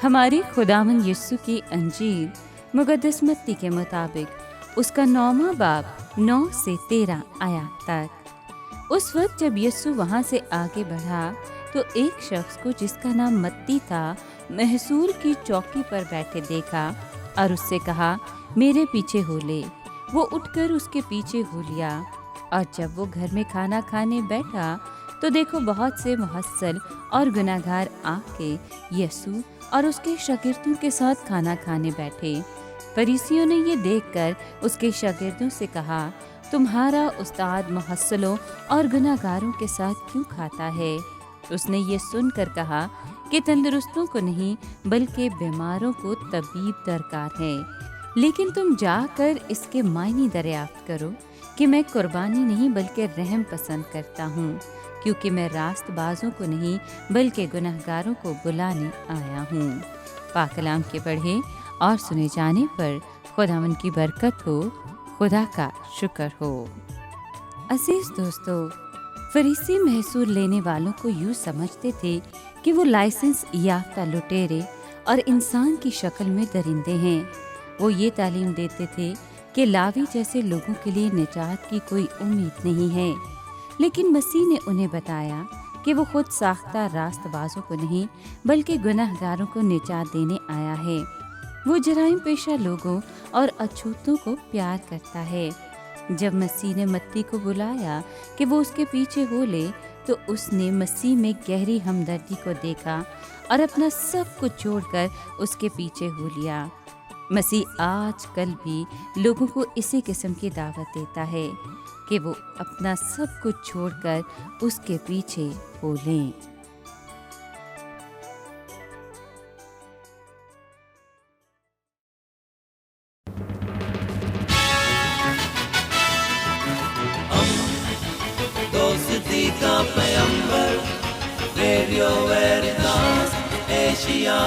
ہمارے خداوند یسوع کی انجیل مقدس متی کے مطابق اس کا 9واں باب 9 سے 13 آیات تک۔ اس وقت جب یسوع وہاں سے آگے بڑھا تو ایک شخص کو جس کا نام متی تھا محصور کی چوکی پر بیٹھے دیکھا اور اس سے کہا، میرے پیچھے ہو لے۔ وہ اٹھ کر اس کے پیچھے ہو لیا، اور جب وہ گھر میں کھانا کھانے بیٹھا تو دیکھو بہت سے محصل اور گناہگار آ کے یسوع اور اس کے شاگردوں کے ساتھ کھانا کھانے بیٹھے۔ فریسیوں نے یہ دیکھ کر اس کے شاگردوں سے کہا، تمہارا استاد محصلوں اور گناہگاروں کے ساتھ کیوں کھاتا ہے؟ اس نے یہ سن کر کہا کہ تندرستوں کو نہیں بلکہ بیماروں کو طبیب درکار ہے۔ لیکن تم جا کر اس کے معنی دریافت کرو کہ میں قربانی نہیں بلکہ رحم پسند کرتا ہوں، کیونکہ میں راست بازوں کو نہیں بلکہ گناہگاروں کو بلانے آیا ہوں۔ پاک کلام کے پڑھے اور سنے جانے پر خداوند کی برکت ہو، خدا کا شکر ہو۔ عزیز دوستو، فریسی محصور لینے والوں کو یوں سمجھتے تھے کہ وہ لائسنس یافتہ لٹیرے اور انسان کی شکل میں درندے ہیں۔ وہ یہ تعلیم دیتے تھے کہ لاوی جیسے لوگوں کے لیے نجات کی کوئی امید نہیں ہے، لیکن مسیح نے انہیں بتایا کہ وہ خود ساختہ راست بازوں کو نہیں بلکہ گناہ گاروں کو نجات دینے آیا ہے۔ وہ جرائم پیشہ لوگوں اور اچھوتوں کو پیار کرتا ہے۔ جب مسیح نے متی کو بلایا کہ وہ اس کے پیچھے ہو لے تو اس نے مسیح میں گہری ہمدردی کو دیکھا اور اپنا سب کچھ چھوڑ کر اس کے پیچھے ہو لیا۔ مسیح آج کل بھی لوگوں کو اسی قسم کی دعوت دیتا ہے کہ وہ اپنا سب کچھ چھوڑ کر اس کے پیچھے ہو لیں۔ دوستی کا پیمبر، ریڈیو ویریتاس ایشیا۔